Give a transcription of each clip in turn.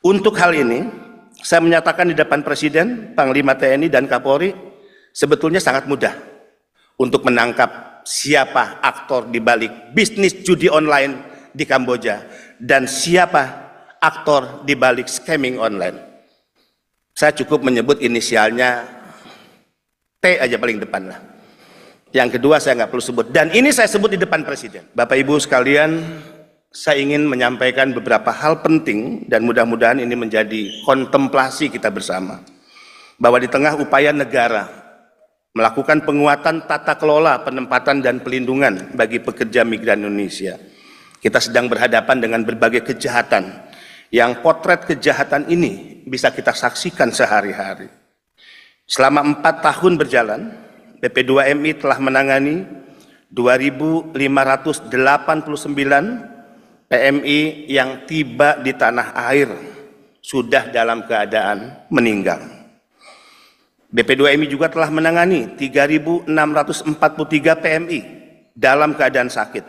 Untuk hal ini, saya menyatakan di depan Presiden, Panglima TNI, dan Kapolri, sebetulnya sangat mudah untuk menangkap siapa aktor di balik bisnis judi online di Kamboja dan siapa aktor di balik scamming online. Saya cukup menyebut inisialnya T aja paling depan lah. Yang kedua saya nggak perlu sebut, dan ini saya sebut di depan Presiden. Bapak Ibu sekalian, saya ingin menyampaikan beberapa hal penting dan mudah-mudahan ini menjadi kontemplasi kita bersama. Bahwa di tengah upaya negara melakukan penguatan tata kelola penempatan dan pelindungan bagi pekerja migran Indonesia, kita sedang berhadapan dengan berbagai kejahatan yang potret kejahatan ini bisa kita saksikan sehari-hari. Selama 4 tahun berjalan, BP2MI telah menangani 2.589 PMI yang tiba di tanah air sudah dalam keadaan meninggal. BP2MI juga telah menangani 3.643 PMI dalam keadaan sakit,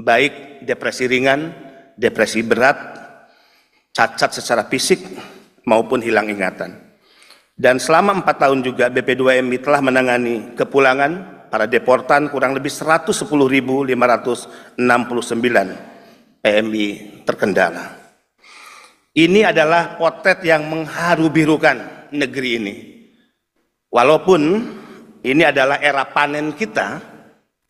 baik depresi ringan, depresi berat, cacat secara fisik, maupun hilang ingatan. Dan selama 4 tahun juga BP2MI telah menangani kepulangan para deportan kurang lebih 110.569 PMI terkendala. Ini adalah potret yang mengharu-birukan negeri ini. Walaupun ini adalah era panen kita,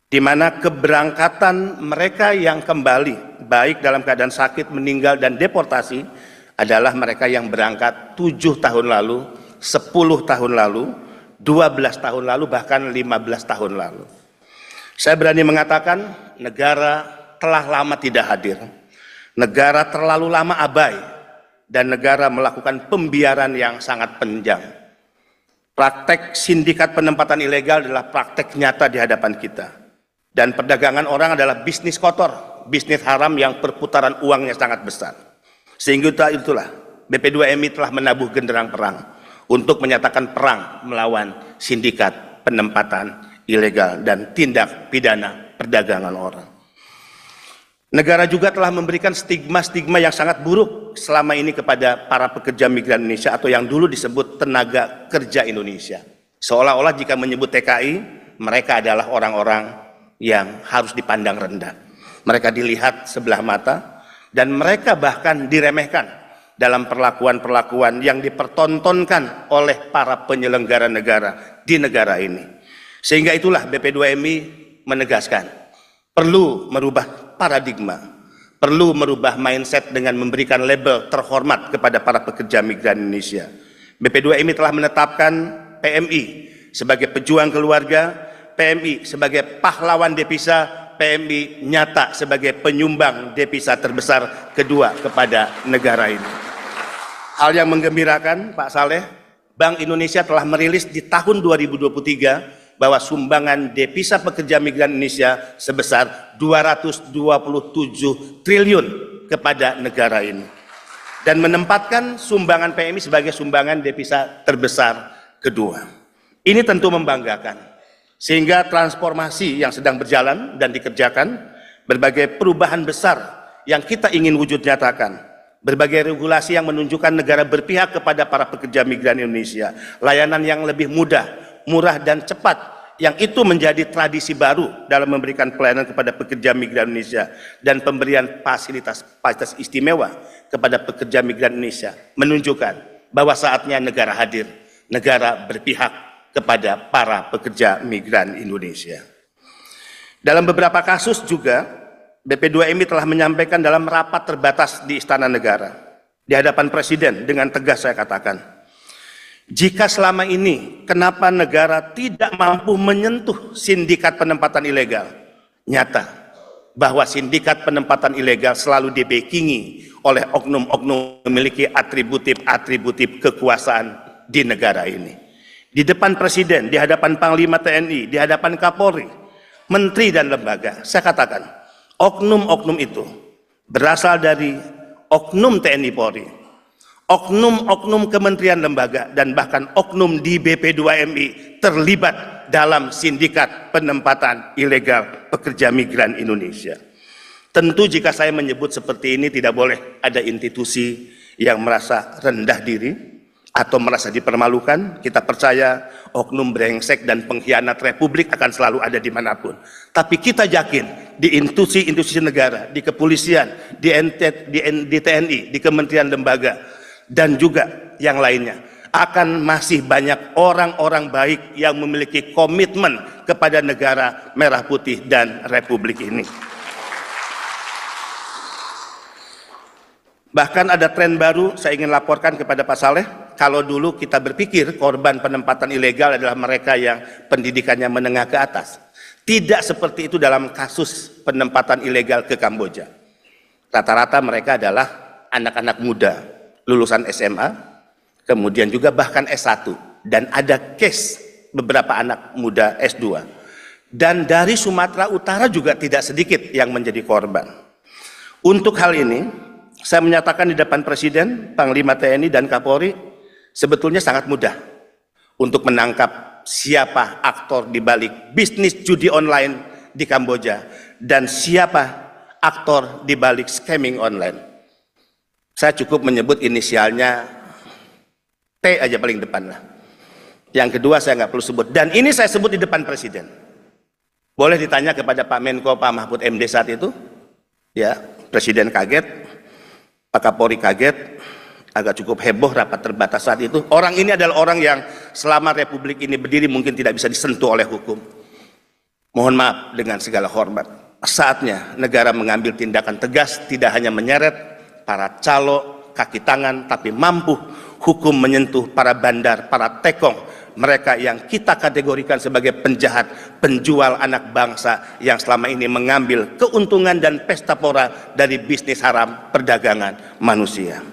di mana keberangkatan mereka yang kembali, baik dalam keadaan sakit, meninggal, dan deportasi, adalah mereka yang berangkat 7 tahun lalu, 10 tahun lalu, 12 tahun lalu, bahkan 15 tahun lalu. Saya berani mengatakan negara telah lama tidak hadir, negara terlalu lama abai, dan negara melakukan pembiaran yang sangat panjang. Praktek sindikat penempatan ilegal adalah praktek nyata di hadapan kita, dan perdagangan orang adalah bisnis kotor, bisnis haram yang perputaran uangnya sangat besar. Sehingga itulah BP2MI telah menabuh genderang perang untuk menyatakan perang melawan sindikat penempatan ilegal dan tindak pidana perdagangan orang. Negara juga telah memberikan stigma-stigma yang sangat buruk selama ini kepada para pekerja migran Indonesia atau yang dulu disebut tenaga kerja Indonesia. Seolah-olah jika menyebut TKI, mereka adalah orang-orang yang harus dipandang rendah. Mereka dilihat sebelah mata dan mereka bahkan diremehkan dalam perlakuan-perlakuan yang dipertontonkan oleh para penyelenggara negara di negara ini. Sehingga itulah BP2MI menegaskan perlu merubah paradigma, perlu merubah mindset dengan memberikan label terhormat kepada para pekerja migran Indonesia. BP2MI telah menetapkan PMI sebagai pejuang keluarga, PMI sebagai pahlawan devisa, PMI nyata sebagai penyumbang devisa terbesar kedua kepada negara ini. Hal yang menggembirakan, Pak Saleh, Bank Indonesia telah merilis di tahun 2023 bahwa sumbangan devisa pekerja migran Indonesia sebesar 227 triliun kepada negara ini, dan menempatkan sumbangan PMI sebagai sumbangan devisa terbesar kedua. Ini tentu membanggakan, sehingga transformasi yang sedang berjalan dan dikerjakan, berbagai perubahan besar yang kita ingin wujud nyatakan, berbagai regulasi yang menunjukkan negara berpihak kepada para pekerja migran Indonesia, layanan yang lebih mudah, murah dan cepat, yang itu menjadi tradisi baru dalam memberikan pelayanan kepada pekerja migran Indonesia, dan pemberian fasilitas istimewa kepada pekerja migran Indonesia menunjukkan bahwa saatnya negara hadir, negara berpihak kepada para pekerja migran Indonesia. Dalam beberapa kasus juga BP2MI telah menyampaikan dalam rapat terbatas di Istana Negara di hadapan Presiden, dengan tegas saya katakan, jika selama ini kenapa negara tidak mampu menyentuh sindikat penempatan ilegal, nyata bahwa sindikat penempatan ilegal selalu dibackingi oleh oknum-oknum memiliki atributif kekuasaan di negara ini. Di depan Presiden, di hadapan Panglima TNI, di hadapan Kapolri, Menteri dan lembaga, saya katakan, oknum-oknum itu berasal dari oknum TNI Polri, oknum-oknum kementerian lembaga, dan bahkan oknum di BP2MI terlibat dalam sindikat penempatan ilegal pekerja migran Indonesia. Tentu jika saya menyebut seperti ini tidak boleh ada institusi yang merasa rendah diri atau merasa dipermalukan. Kita percaya oknum brengsek dan pengkhianat Republik akan selalu ada dimanapun. Tapi kita yakin di institusi-institusi negara, di kepolisian, di TNI, di kementerian lembaga, dan juga yang lainnya, akan masih banyak orang-orang baik yang memiliki komitmen kepada negara merah putih dan Republik ini. Bahkan ada tren baru saya ingin laporkan kepada Pak Saleh. Kalau dulu kita berpikir korban penempatan ilegal adalah mereka yang pendidikannya menengah ke atas. Tidak seperti itu dalam kasus penempatan ilegal ke Kamboja. Rata-rata mereka adalah anak-anak muda, lulusan SMA, kemudian juga bahkan S1. Dan ada case beberapa anak muda S2. Dan dari Sumatera Utara juga tidak sedikit yang menjadi korban. Untuk hal ini, saya menyatakan di depan Presiden, Panglima TNI, dan Kapolri, sebetulnya sangat mudah untuk menangkap siapa aktor di balik bisnis judi online di Kamboja dan siapa aktor di balik scamming online. Saya cukup menyebut inisialnya T aja paling depan lah. Yang kedua saya nggak perlu sebut. Dan ini saya sebut di depan Presiden. Boleh ditanya kepada Pak Menko, Pak Mahfud MD saat itu. Ya, Presiden kaget. Pak Kapolri kaget, agak cukup heboh rapat terbatas saat itu. Orang ini adalah orang yang selama Republik ini berdiri mungkin tidak bisa disentuh oleh hukum. Mohon maaf dengan segala hormat. Saatnya negara mengambil tindakan tegas, tidak hanya menyeret para calo, kaki tangan, tapi mampu hukum menyentuh para bandar, para tekong, mereka yang kita kategorikan sebagai penjahat, penjual anak bangsa yang selama ini mengambil keuntungan dan pesta pora dari bisnis haram perdagangan manusia.